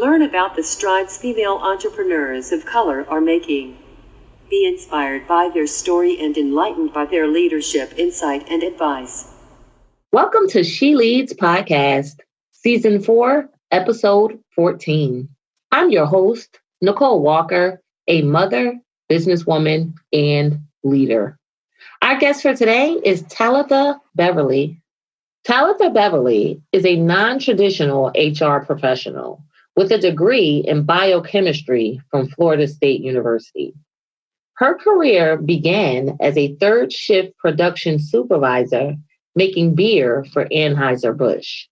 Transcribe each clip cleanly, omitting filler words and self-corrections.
Learn about the strides female entrepreneurs of color are making. Be inspired by their story and enlightened by their leadership, insight, and advice. Welcome to She Leads Podcast, Season 4, Episode 14. I'm your host, Nicole Walker, a mother, businesswoman, and leader. Our guest for today is Talitha Beverly. Talitha Beverly is a non-traditional HR professional with a degree in biochemistry from Florida State University. Her career began as a third-shift production supervisor making beer for Anheuser-Busch.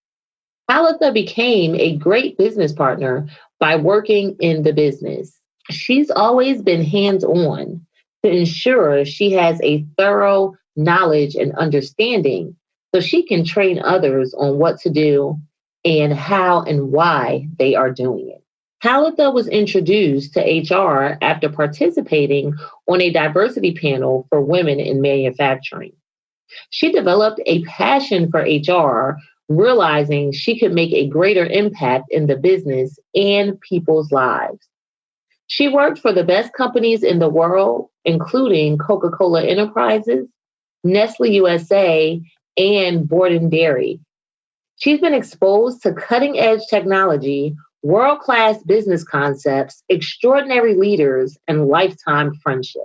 Talitha became a great business partner by working in the business. She's always been hands-on to ensure she has a thorough knowledge and understanding so she can train others on what to do and how and why they are doing it. Talitha was introduced to HR after participating on a diversity panel for women in manufacturing. She developed a passion for HR, realizing she could make a greater impact in the business and people's lives. She worked for the best companies in the world, including Coca-Cola Enterprises, Nestle USA, and Borden Dairy. She's been exposed to cutting-edge technology, world-class business concepts, extraordinary leaders, and lifetime friendship.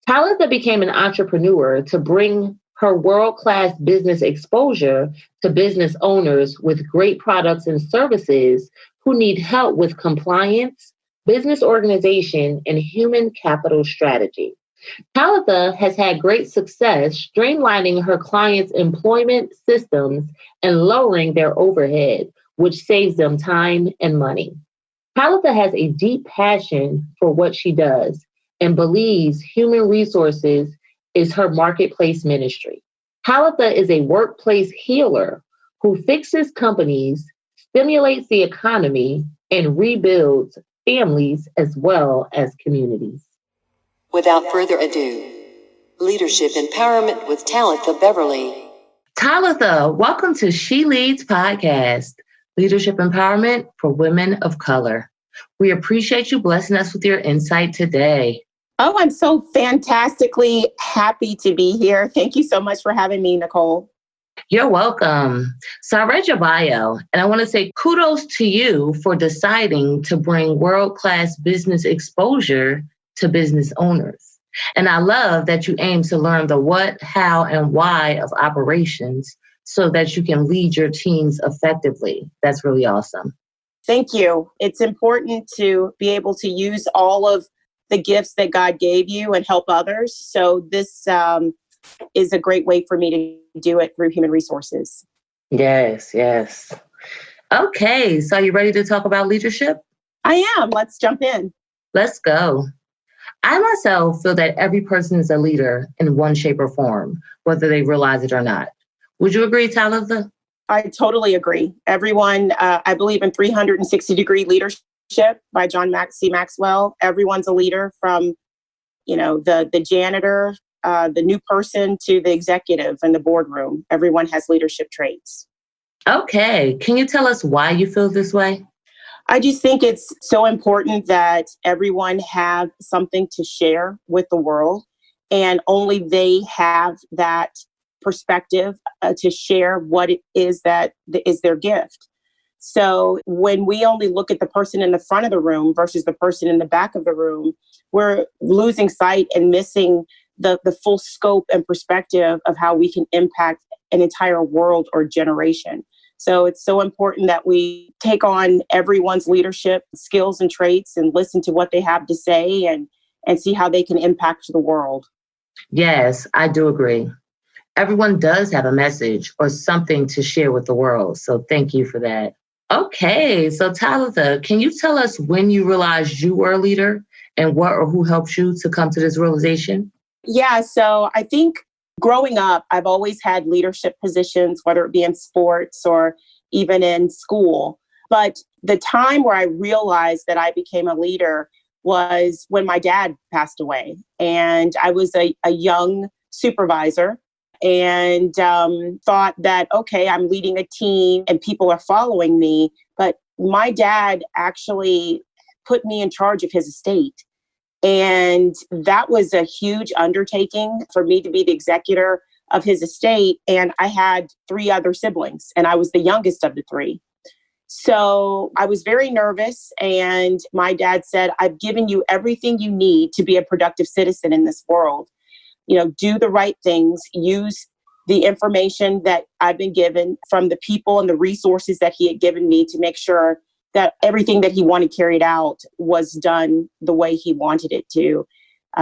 Talitha became an entrepreneur to bring her world-class business exposure to business owners with great products and services who need help with compliance, business organization, and human capital strategy. Talitha has had great success streamlining her clients' employment systems and lowering their overhead, which saves them time and money. Talitha has a deep passion for what she does and believes human resources is her marketplace ministry. Talitha is a workplace healer who fixes companies, stimulates the economy, and rebuilds families as well as communities. Without further ado, Leadership Empowerment with Talitha Beverly. Talitha, welcome to She Leads Podcast, Leadership Empowerment for Women of Color. We appreciate you blessing us with your insight today. Oh, I'm so fantastically happy to be here. Thank you so much for having me, Nicole. You're welcome. So I read your bio, and I want to say kudos to you for deciding to bring world-class business exposure to business owners. And I love that you aim to learn the what, how, and why of operations so that you can lead your teams effectively. That's really awesome. Thank you. It's important to be able to use all of the gifts that God gave you and help others. So this is a great way for me to do it through human resources. Yes. Okay, so are you ready to talk about leadership? I am. Let's jump in. Let's go. I myself feel that every person is a leader in one shape or form, whether they realize it or not. Would you agree, Talitha? I totally agree. Everyone, I believe in 360-degree leadership by John C. Maxwell. Everyone's a leader from, the janitor, the new person to the executive in the boardroom. Everyone has leadership traits. Okay. Can you tell us why you feel this way? I just think it's so important that everyone have something to share with the world, and only they have that perspective to share what it is that is their gift. So when we only look at the person in the front of the room versus the person in the back of the room, we're losing sight and missing the full scope and perspective of how we can impact an entire world or generation. So it's so important that we take on everyone's leadership skills and traits and listen to what they have to say and see how they can impact the world. Yes, I do agree. Everyone does have a message or something to share with the world. So thank you for that. Okay, so Talitha, can you tell us when you realized you were a leader and what or who helped you to come to this realization? Yeah, so I think growing up, I've always had leadership positions, whether it be in sports or even in school. But the time where I realized that I became a leader was when my dad passed away. And I was a young supervisor and thought that, okay, I'm leading a team and people are following me, but my dad actually put me in charge of his estate. And that was a huge undertaking for me to be the executor of his estate. And I had 3 other siblings, and I was the youngest of the 3. So I was very nervous. And my dad said, I've given you everything you need to be a productive citizen in this world. Do the right things, use the information that I've been given from the people and the resources that he had given me to make sure that everything that he wanted carried out was done the way he wanted it to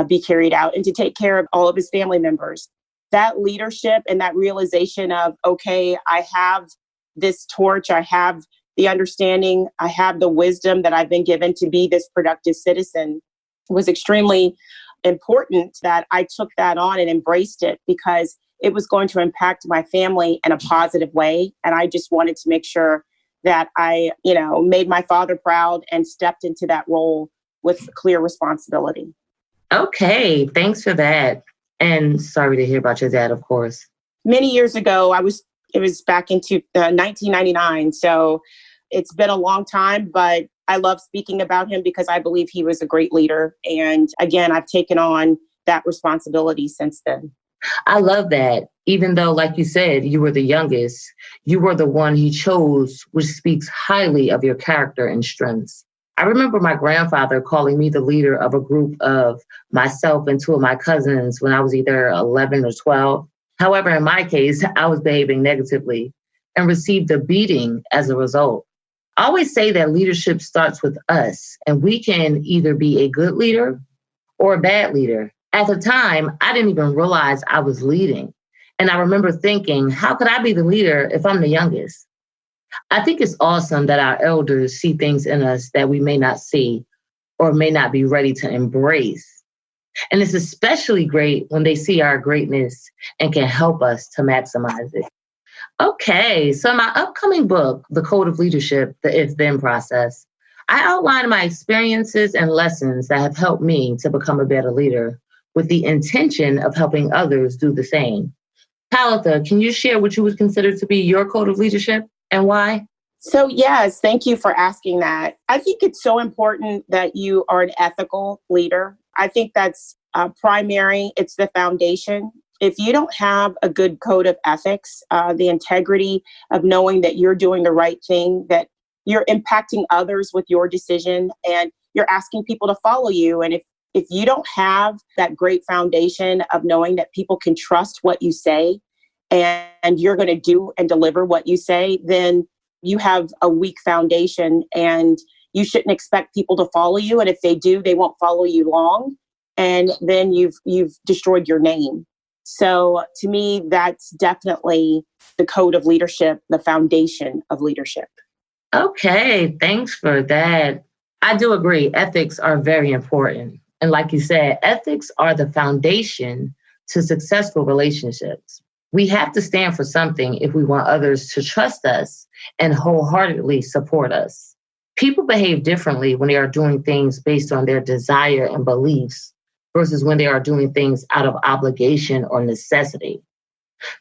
be carried out, and to take care of all of his family members. That leadership and that realization of, okay, I have this torch, I have the understanding, I have the wisdom that I've been given to be this productive citizen, was extremely important that I took that on and embraced it, because it was going to impact my family in a positive way. And I just wanted to make sure that I, made my father proud and stepped into that role with clear responsibility. Okay, thanks for that. And sorry to hear about your dad, of course. Many years ago, it was back in 1999. So it's been a long time, but I love speaking about him because I believe he was a great leader. And again, I've taken on that responsibility since then. I love that. Even though, like you said, you were the youngest, you were the one he chose, which speaks highly of your character and strengths. I remember my grandfather calling me the leader of a group of myself and 2 of my cousins when I was either 11 or 12. However, in my case, I was behaving negatively and received a beating as a result. I always say that leadership starts with us, and we can either be a good leader or a bad leader. At the time, I didn't even realize I was leading. And I remember thinking, how could I be the leader if I'm the youngest? I think it's awesome that our elders see things in us that we may not see or may not be ready to embrace. And it's especially great when they see our greatness and can help us to maximize it. Okay, so in my upcoming book, The Code of Leadership, The If-Then Process, I outline my experiences and lessons that have helped me to become a better leader, with the intention of helping others do the same. Talitha, can you share what you would consider to be your code of leadership and why? So yes, thank you for asking that. I think it's so important that you are an ethical leader. I think that's primary. It's the foundation. If you don't have a good code of ethics, the integrity of knowing that you're doing the right thing, that you're impacting others with your decision, and you're asking people to follow you. And if you don't have that great foundation of knowing that people can trust what you say and you're going to do and deliver what you say, then you have a weak foundation, and you shouldn't expect people to follow you. And if they do, they won't follow you long. And then you've destroyed your name. So to me, that's definitely the code of leadership, the foundation of leadership. Okay, thanks for that. I do agree. Ethics are very important. And like you said, ethics are the foundation to successful relationships. We have to stand for something if we want others to trust us and wholeheartedly support us. People behave differently when they are doing things based on their desire and beliefs versus when they are doing things out of obligation or necessity.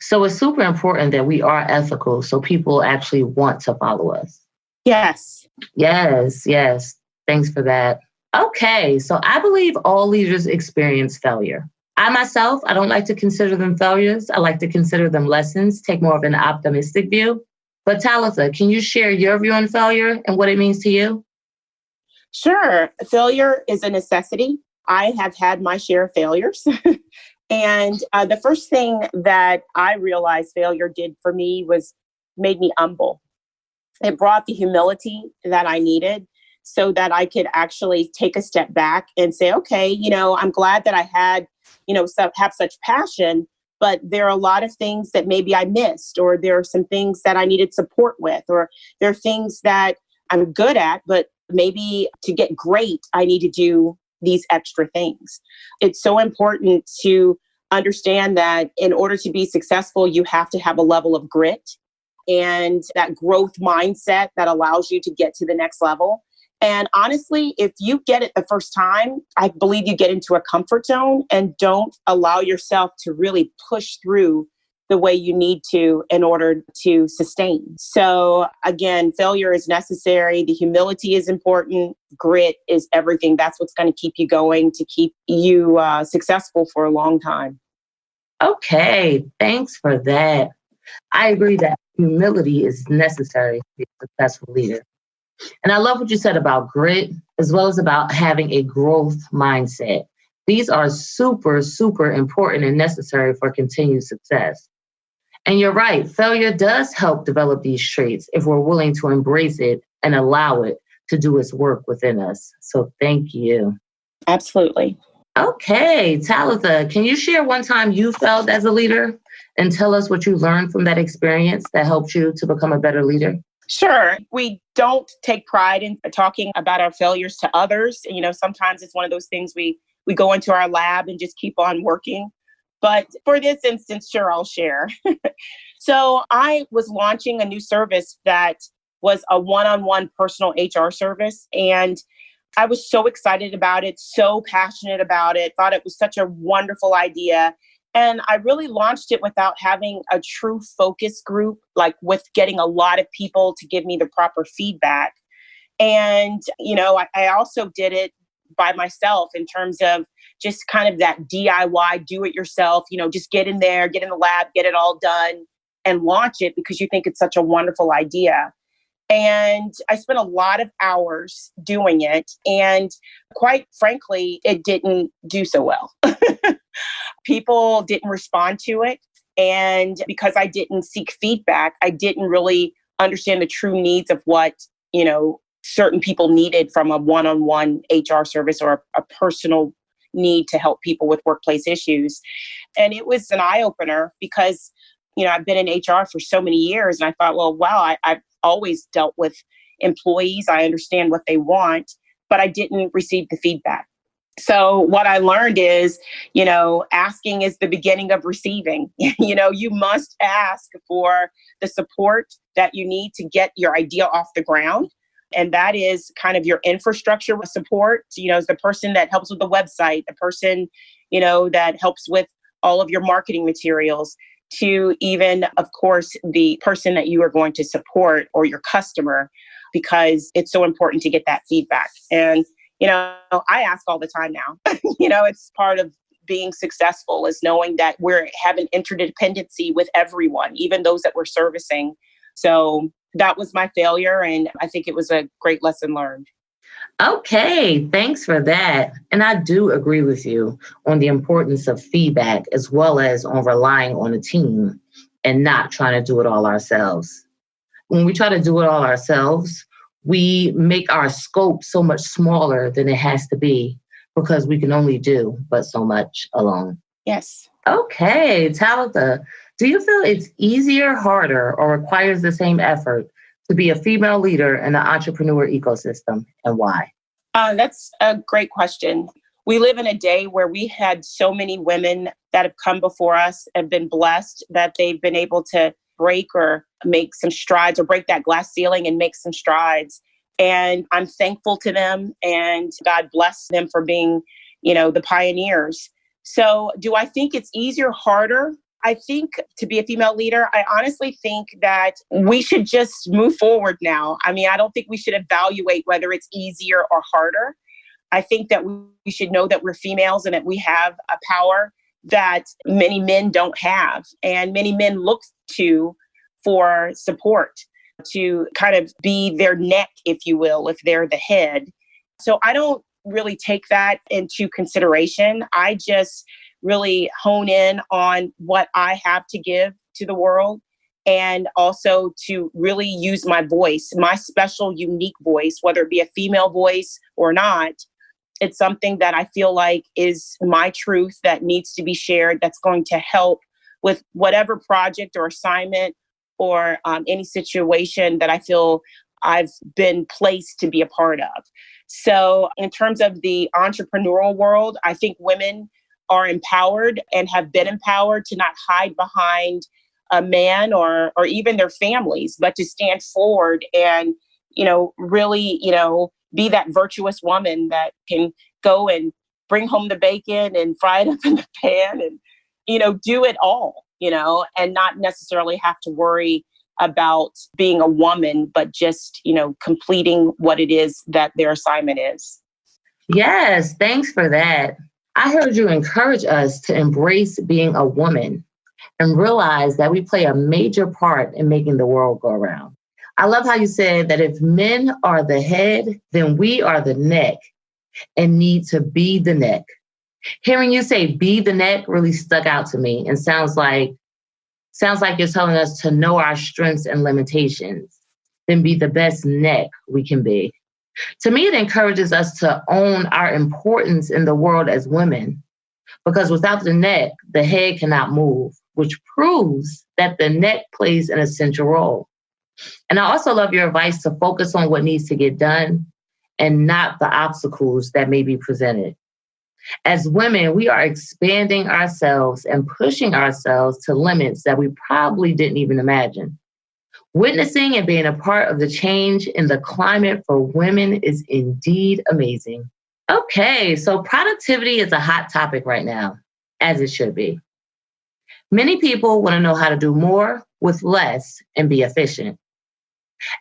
So it's super important that we are ethical so people actually want to follow us. Yes. Yes. Thanks for that. Okay, so I believe all leaders experience failure. I don't like to consider them failures. I like to consider them lessons, take more of an optimistic view. But Talitha, can you share your view on failure and what it means to you? Sure. Failure is a necessity. I have had my share of failures. And the first thing that I realized failure did for me was made me humble. It brought the humility that I needed so that I could actually take a step back and say, okay, I'm glad that I had, have such passion, but there are a lot of things that maybe I missed, or there are some things that I needed support with, or there are things that I'm good at, but maybe to get great, I need to do these extra things. It's so important to understand that in order to be successful, you have to have a level of grit and that growth mindset that allows you to get to the next level. And honestly, if you get it the first time, I believe you get into a comfort zone and don't allow yourself to really push through the way you need to in order to sustain. So again, failure is necessary. The humility is important. Grit is everything. That's what's going to keep you going, to keep you successful for a long time. Okay, thanks for that. I agree that humility is necessary to be a successful leader. And I love what you said about grit, as well as about having a growth mindset. These are super, super important and necessary for continued success. And you're right, failure does help develop these traits if we're willing to embrace it and allow it to do its work within us. So thank you. Absolutely. Okay, Talitha, can you share one time you failed as a leader and tell us what you learned from that experience that helped you to become a better leader? Sure. We don't take pride in talking about our failures to others. You know, sometimes it's one of those things we go into our lab and just keep on working. But for this instance, sure, I'll share. So I was launching a new service that was a one-on-one personal HR service. And I was so excited about it, so passionate about it, thought it was such a wonderful idea. And I really launched it without having a true focus group, like with getting a lot of people to give me the proper feedback. And, you know, I also did it by myself in terms of just kind of that DIY, do it yourself, you know, just get in there, get in the lab, get it all done and launch it because you think it's such a wonderful idea. And I spent a lot of hours doing it. And quite frankly, it didn't do so well. People didn't respond to it. And because I didn't seek feedback, I didn't really understand the true needs of what, you know, certain people needed from a one-on-one HR service or a personal need to help people with workplace issues. And it was an eye-opener because, you know, I've been in HR for so many years and I thought, well, wow, I've always dealt with employees. I understand what they want, but I didn't receive the feedback. So what I learned is, you know, asking is the beginning of receiving. You know, you must ask for the support that you need to get your idea off the ground. And that is kind of your infrastructure support, you know, is the person that helps with the website, the person, you know, that helps with all of your marketing materials, to even, of course, the person that you are going to support or your customer, because it's so important to get that feedback. And, you know, I ask all the time now, you know, it's part of being successful is knowing that we're having interdependency with everyone, even those that we're servicing. So that was my failure. And I think it was a great lesson learned. Okay, thanks for that. And I do agree with you on the importance of feedback as well as on relying on a team and not trying to do it all ourselves. When we try to do it all ourselves, we make our scope so much smaller than it has to be because we can only do but so much alone. Yes. Okay, Talitha, do you feel it's easier, harder, or requires the same effort to be a female leader in the entrepreneur ecosystem, and why? That's a great question. We live in a day where we had so many women that have come before us and been blessed that they've been able to break or make some strides or break that glass ceiling and make some strides. And I'm thankful to them and God bless them for being, you know, the pioneers. So do I think it's easier, harder? I think to be a female leader, I honestly think that we should just move forward now. I mean, I don't think we should evaluate whether it's easier or harder. I think that we should know that we're females and that we have a power that many men don't have. And many men look to for support, to kind of be their neck, if you will, if they're the head. So I don't really take that into consideration. I just really hone in on what I have to give to the world, and also to really use my voice, my special, unique voice, whether it be a female voice or not. It's something that I feel like is my truth that needs to be shared, that's going to help with whatever project or assignment or any situation that I feel I've been placed to be a part of. So in terms of the entrepreneurial world, I think women are empowered and have been empowered to not hide behind a man or even their families, but to stand forward and, you know, really, you know, be that virtuous woman that can go and bring home the bacon and fry it up in the pan and, you know, do it all. and not necessarily have to worry about being a woman, but just, completing what it is that their assignment is. Yes, thanks for that. I heard you encourage us to embrace being a woman and realize that we play a major part in making the world go around. I love how you said that if men are the head, then we are the neck and need to be the neck. Hearing you say be the neck really stuck out to me and sounds like you're telling us to know our strengths and limitations, then be the best neck we can be. To me, it encourages us to own our importance in the world as women, because without the neck, the head cannot move, which proves that the neck plays an essential role. And I also love your advice to focus on what needs to get done and not the obstacles that may be presented. As women, we are expanding ourselves and pushing ourselves to limits that we probably didn't even imagine. Witnessing and being a part of the change in the climate for women is indeed amazing. Okay, so productivity is a hot topic right now, as it should be. Many people want to know how to do more with less and be efficient.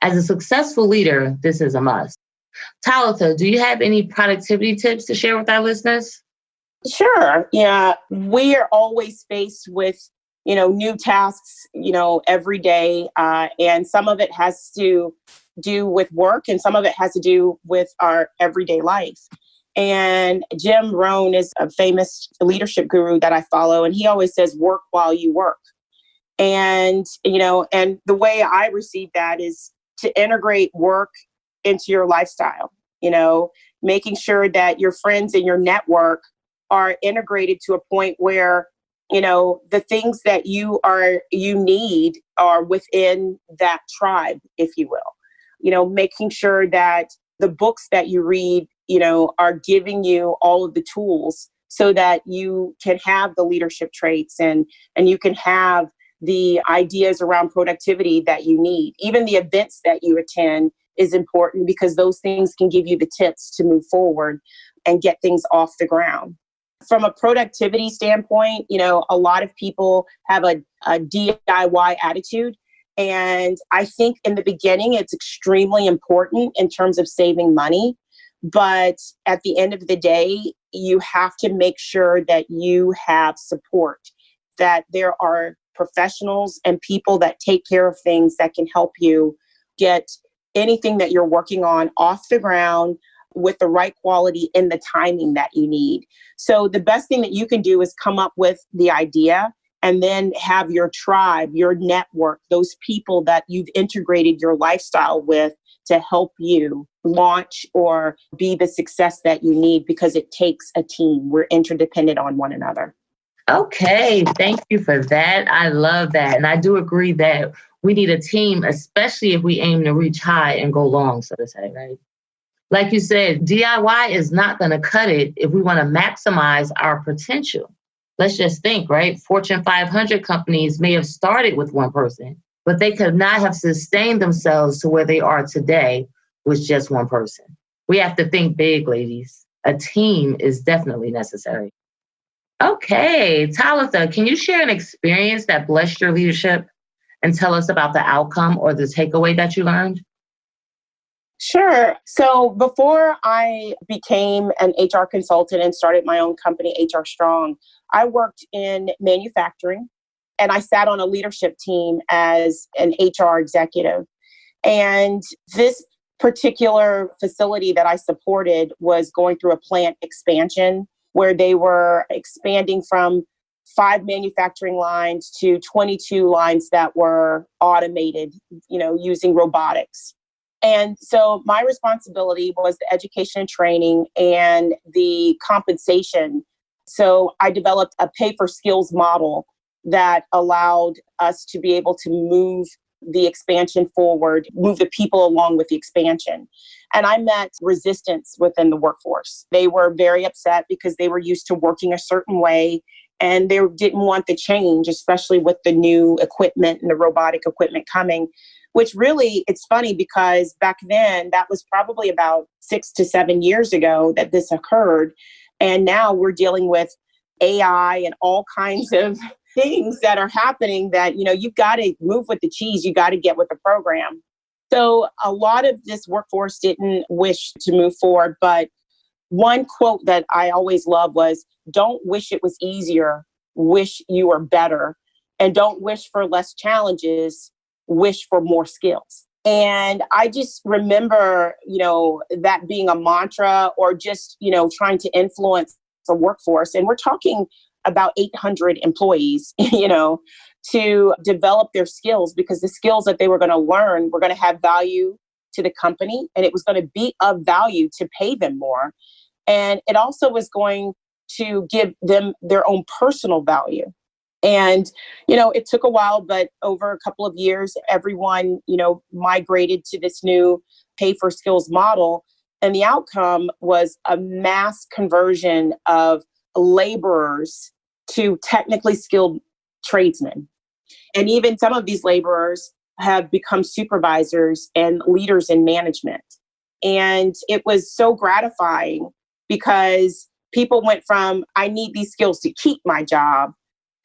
As a successful leader, this is a must. Talitha, do you have any productivity tips to share with our listeners? Sure. Yeah. We are always faced with, new tasks, every day. And some of it has to do with work and some of it has to do with our everyday life. And Jim Rohn is a famous leadership guru that I follow. And he always says, work while you work. And, and the way I receive that is to integrate work into your lifestyle, making sure that your friends and your network are integrated to a point where, the things that you need are within that tribe, if you will, making sure that the books that you read, are giving you all of the tools so that you can have the leadership traits and you can have the ideas around productivity that you need. Even the events that you attend is important because those things can give you the tips to move forward and get things off the ground. From a productivity standpoint, a lot of people have a DIY attitude. And I think in the beginning, it's extremely important in terms of saving money. But at the end of the day, you have to make sure that you have support, that there are professionals and people that take care of things that can help you get anything that you're working on off the ground with the right quality in the timing that you need. So the best thing that you can do is come up with the idea and then have your tribe, your network, those people that you've integrated your lifestyle with to help you launch or be the success that you need, because it takes a team. We're interdependent on one another. Okay, thank you for that. I love that. And I do agree that we need a team, especially if we aim to reach high and go long, so to say, right? Like you said, DIY is not going to cut it if we want to maximize our potential. Let's just think, right? Fortune 500 companies may have started with one person, but they could not have sustained themselves to where they are today with just one person. We have to think big, ladies. A team is definitely necessary. Okay, Talitha, can you share an experience that blessed your leadership and tell us about the outcome or the takeaway that you learned? Sure. So before I became an HR consultant and started my own company, HR Strong, I worked in manufacturing and I sat on a leadership team as an HR executive. And this particular facility that I supported was going through a plant expansion where they were expanding from 5 manufacturing lines to 22 lines that were automated, using robotics. And so my responsibility was the education and training and the compensation. So I developed a pay for skills model that allowed us to be able to move the expansion forward, move the people along with the expansion. And I met resistance within the workforce. They were very upset because they were used to working a certain way and they didn't want the change, especially with the new equipment and the robotic equipment coming. Which really, it's funny because back then, that was probably about 6 to 7 years ago that this occurred. And now we're dealing with AI and all kinds of things that are happening that, you've got to move with the cheese. You got to get with the program. So a lot of this workforce didn't wish to move forward. But one quote that I always love was, don't wish it was easier, wish you were better. And don't wish for less challenges, wish for more skills. And I just remember, that being a mantra, or just, trying to influence the workforce. And we're talking about 800 employees, to develop their skills, because the skills that they were going to learn were going to have value to the company, and it was going to be of value to pay them more. And it also was going to give them their own personal value. And, it took a while, but over a couple of years, everyone, migrated to this new pay for skills model. And the outcome was a mass conversion of laborers to technically skilled tradesmen. And even some of these laborers have become supervisors and leaders in management. And it was so gratifying, because people went from, I need these skills to keep my job,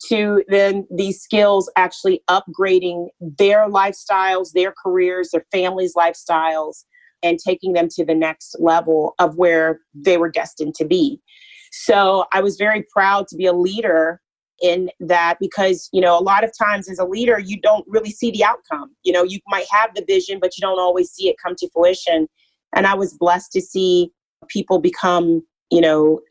to then these skills actually upgrading their lifestyles, their careers, their families' lifestyles, and taking them to the next level of where they were destined to be. So I was very proud to be a leader in that, because, a lot of times as a leader, you don't really see the outcome. You might have the vision, but you don't always see it come to fruition. And I was blessed to see people become,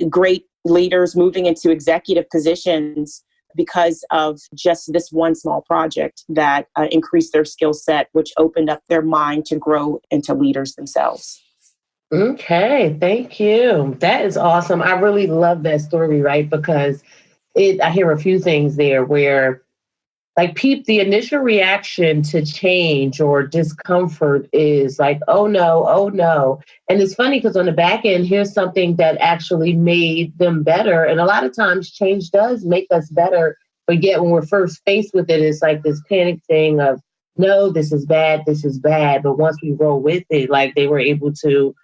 great leaders, moving into executive positions because of just this one small project that increased their skill set, which opened up their mind to grow into leaders themselves. Okay, thank you. That is awesome. I really love that story, right? Because I hear a few things there where, like, the initial reaction to change or discomfort is like, oh no, oh no. And it's funny because on the back end, here's something that actually made them better. And a lot of times change does make us better. But yet when we're first faced with it, it's like this panic thing of, no, this is bad, this is bad. But once we roll with it, like, they were able to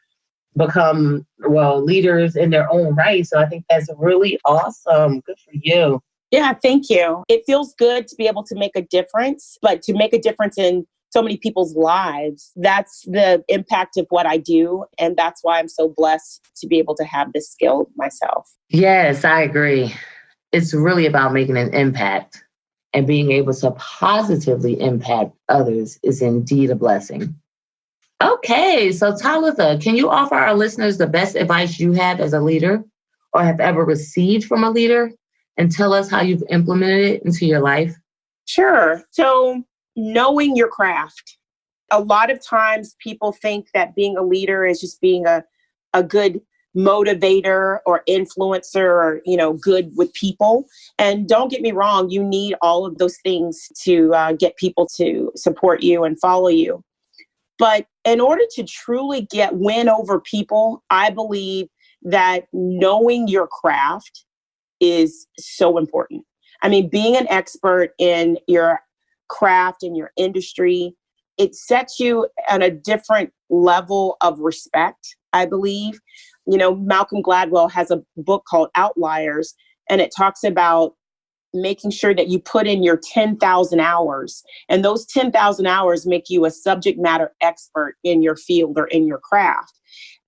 become, leaders in their own right. So I think that's really awesome. Good for you. Yeah, thank you. It feels good to be able to make a difference, but to make a difference in so many people's lives, that's the impact of what I do. And that's why I'm so blessed to be able to have this skill myself. Yes, I agree. It's really about making an impact, and being able to positively impact others is indeed a blessing. Okay, so Talitha, can you offer our listeners the best advice you have as a leader or have ever received from a leader, and tell us how you've implemented it into your life? Sure. So knowing your craft. A lot of times people think that being a leader is just being a good motivator or influencer, or, good with people. And don't get me wrong, you need all of those things to get people to support you and follow you. But in order to truly win over people, I believe that knowing your craft is so important. I mean, being an expert in your craft, in your industry, it sets you on a different level of respect, I believe. Malcolm Gladwell has a book called Outliers, and it talks about making sure that you put in your 10,000 hours, and those 10,000 hours make you a subject matter expert in your field or in your craft.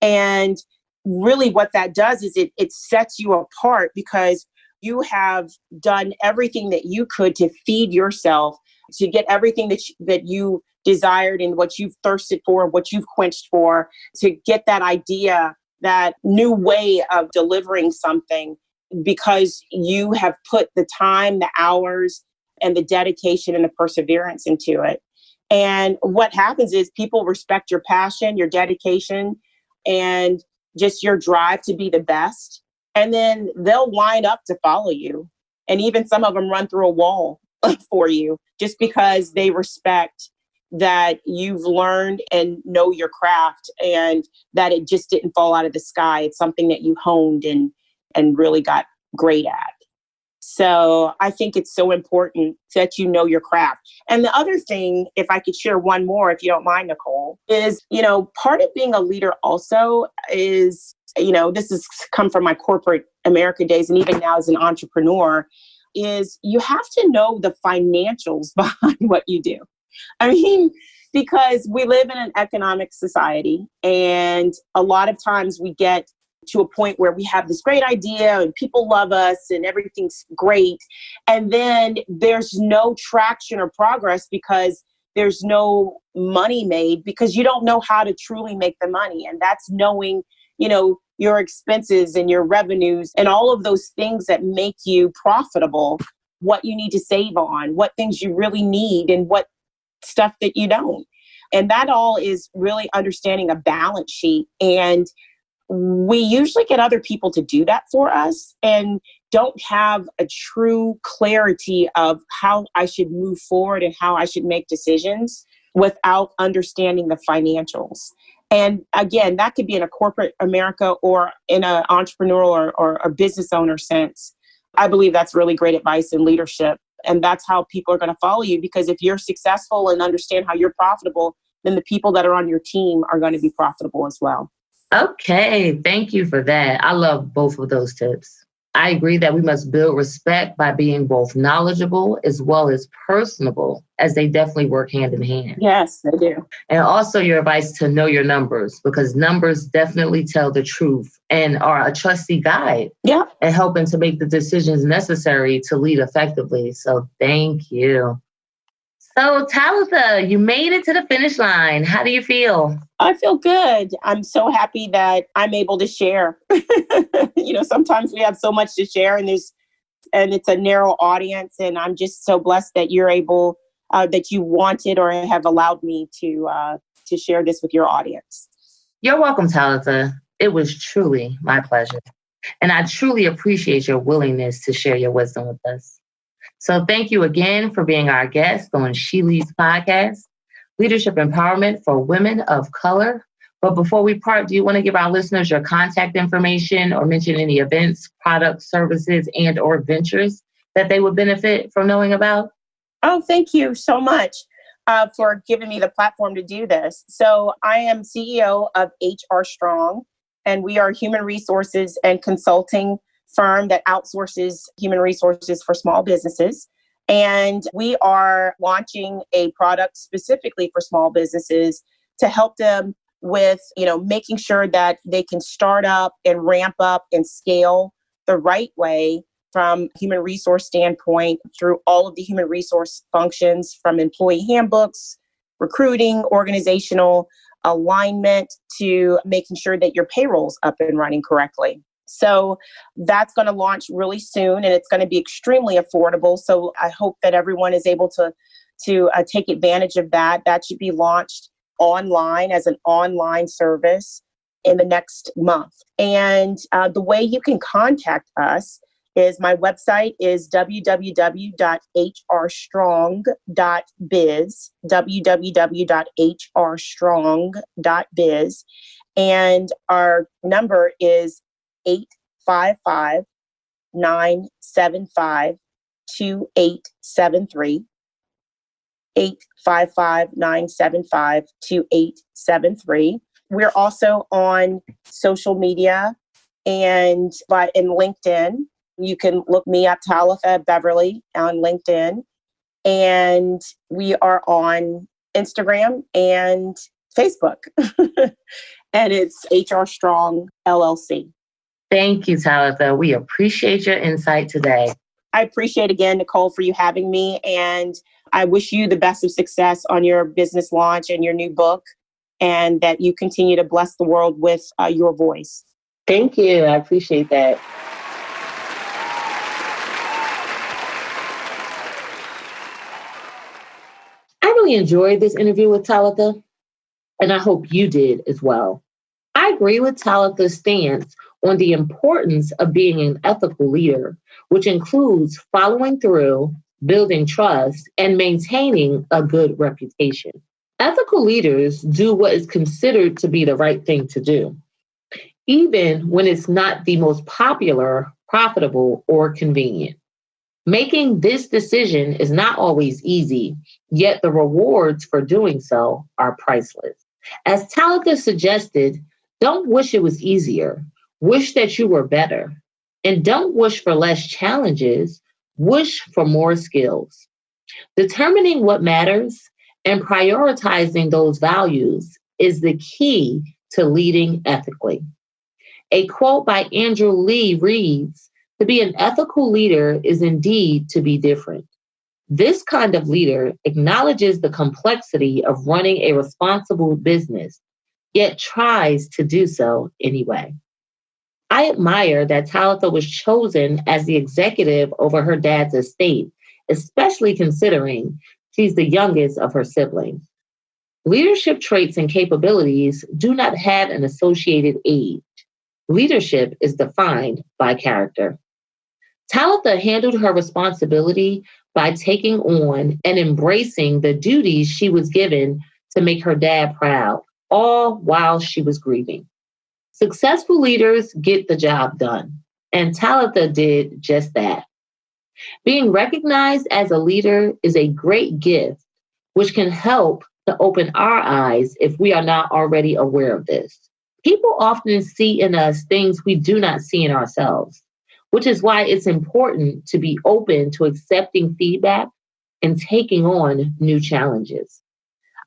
And really what that does is it sets you apart, because you have done everything that you could to feed yourself, to get everything that you desired and what you've thirsted for, what you've quenched for, to get that idea, that new way of delivering something, because you have put the time, the hours, and the dedication and the perseverance into it. And what happens is people respect your passion, your dedication, and just your drive to be the best. And then they'll line up to follow you. And even some of them run through a wall for you, just because they respect that you've learned and know your craft, and that it just didn't fall out of the sky. It's something that you honed and really got great at. So I think it's so important that you know your craft. And the other thing, if I could share one more, if you don't mind, Nicole, is, part of being a leader also is, this has come from my corporate America days, and even now as an entrepreneur, is you have to know the financials behind what you do. I mean, because we live in an economic society, and a lot of times we get to a point where we have this great idea and people love us and everything's great. And then there's no traction or progress because there's no money made, because you don't know how to truly make the money. And that's knowing, your expenses and your revenues and all of those things that make you profitable, what you need to save on, what things you really need and what stuff that you don't. And that all is really understanding a balance sheet. And we usually get other people to do that for us and don't have a true clarity of how I should move forward and how I should make decisions without understanding the financials. And again, that could be in a corporate America or in an entrepreneurial or a business owner sense. I believe that's really great advice in leadership. And that's how people are going to follow you, because if you're successful and understand how you're profitable, then the people that are on your team are going to be profitable as well. Okay, thank you for that. I love both of those tips. I agree that we must build respect by being both knowledgeable as well as personable, as they definitely work hand in hand. Yes, they do. And also your advice to know your numbers, because numbers definitely tell the truth and are a trusty guide. Yeah. And helping to make the decisions necessary to lead effectively. So thank you. So Talitha, you made it to the finish line. How do you feel? I feel good. I'm so happy that I'm able to share. Sometimes we have so much to share and it's a narrow audience. And I'm just so blessed that you're able, that you wanted or have allowed me to share this with your audience. You're welcome, Talitha. It was truly my pleasure. And I truly appreciate your willingness to share your wisdom with us. So thank you again for being our guest on She Leads Podcast, Leadership Empowerment for Women of Color. But before we part, do you want to give our listeners your contact information or mention any events, products, services, and or ventures that they would benefit from knowing about? Oh, thank you so much for giving me the platform to do this. So I am CEO of HR Strong, and we are a human resources and consulting firm that outsources human resources for small businesses. And we are launching a product specifically for small businesses to help them with, making sure that they can start up and ramp up and scale the right way from human resource standpoint through all of the human resource functions, from employee handbooks, recruiting, organizational alignment, to making sure that your payroll's up and running correctly. So that's going to launch really soon, and it's going to be extremely affordable. So I hope that everyone is able to take advantage of that. That should be launched online as an online service in the next month. And the way you can contact us is my website is www.hrstrong.biz, www.hrstrong.biz. And our number is 855-975-2873, 855-975-2873. We're also on social media and in LinkedIn. You can look me up, Talitha Beverly, on LinkedIn. And we are on Instagram and Facebook. And it's HR Strong LLC. Thank you, Talitha. We appreciate your insight today. I appreciate again, Nicole, for you having me. And I wish you the best of success on your business launch and your new book, and that you continue to bless the world with your voice. Thank you. I appreciate that. I really enjoyed this interview with Talitha, and I hope you did as well. I agree with Talitha's stance on the importance of being an ethical leader, which includes following through, building trust, and maintaining a good reputation. Ethical leaders do what is considered to be the right thing to do, even when it's not the most popular, profitable, or convenient. Making this decision is not always easy, yet the rewards for doing so are priceless. As Talitha suggested, don't wish it was easier. Wish that you were better. And don't wish for less challenges. Whoosh for more skills. Determining what matters and prioritizing those values is the key to leading ethically. A quote by Andrew Lee reads, "To be an ethical leader is indeed to be different. This kind of leader acknowledges the complexity of running a responsible business, yet tries to do so anyway." I admire that Talitha was chosen as the executive over her dad's estate, especially considering she's the youngest of her siblings. Leadership traits and capabilities do not have an associated age. Leadership is defined by character. Talitha handled her responsibility by taking on and embracing the duties she was given to make her dad proud, all while she was grieving. Successful leaders get the job done, and Talitha did just that. Being recognized as a leader is a great gift, which can help to open our eyes if we are not already aware of this. People often see in us things we do not see in ourselves, which is why it's important to be open to accepting feedback and taking on new challenges.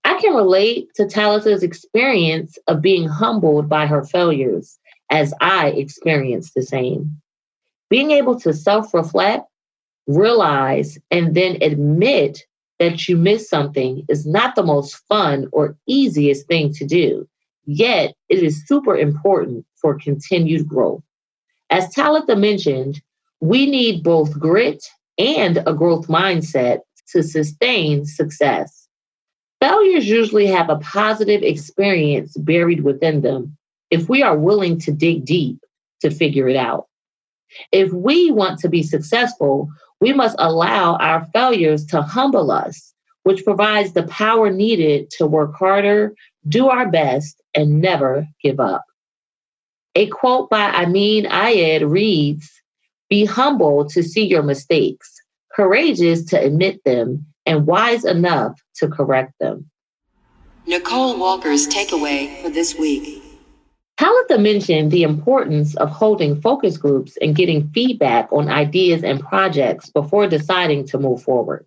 I can relate to Talitha's experience of being humbled by her failures, as I experienced the same. Being able to self-reflect, realize, and then admit that you missed something is not the most fun or easiest thing to do, yet it is super important for continued growth. As Talitha mentioned, we need both grit and a growth mindset to sustain success. Failures usually have a positive experience buried within them if we are willing to dig deep to figure it out. If we want to be successful, we must allow our failures to humble us, which provides the power needed to work harder, do our best, and never give up. A quote by Amin Ayed reads, "Be humble to see your mistakes, courageous to admit them, and wise enough to correct them." Nicole Walker's takeaway for this week. Talitha mentioned the importance of holding focus groups and getting feedback on ideas and projects before deciding to move forward.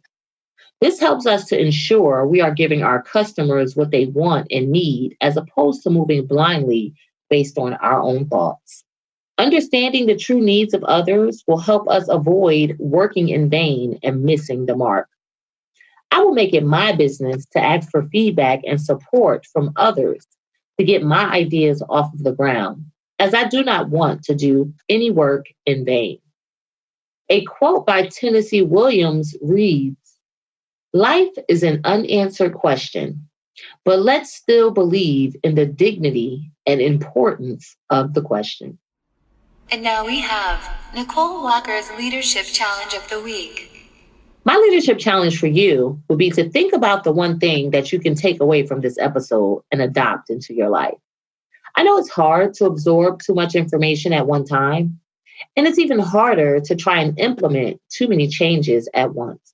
This helps us to ensure we are giving our customers what they want and need, as opposed to moving blindly based on our own thoughts. Understanding the true needs of others will help us avoid working in vain and missing the mark. I will make it my business to ask for feedback and support from others to get my ideas off of the ground, as I do not want to do any work in vain. A quote by Tennessee Williams reads, "Life is an unanswered question, but let's still believe in the dignity and importance of the question." And now we have Nicole Walker's Leadership Challenge of the Week. My leadership challenge for you would be to think about the one thing that you can take away from this episode and adopt into your life. I know it's hard to absorb too much information at one time, and it's even harder to try and implement too many changes at once.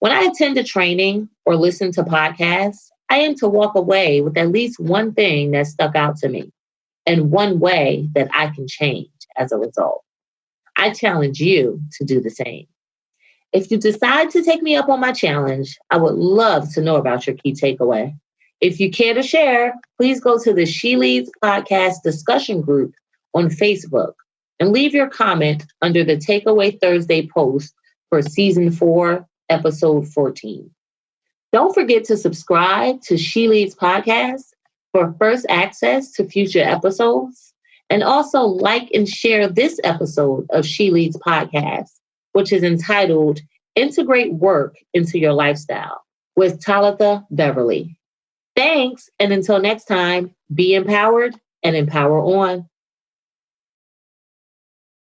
When I attend a training or listen to podcasts, I aim to walk away with at least one thing that stuck out to me and one way that I can change as a result. I challenge you to do the same. If you decide to take me up on my challenge, I would love to know about your key takeaway. If you care to share, please go to the She Leads Podcast discussion group on Facebook and leave your comment under the Takeaway Thursday post for Season 4, Episode 14. Don't forget to subscribe to She Leads Podcast for first access to future episodes, and also like and share this episode of She Leads Podcast, which is entitled "Integrate Work into Your Lifestyle" with Talitha Beverly. Thanks, and until next time, be empowered and empower on.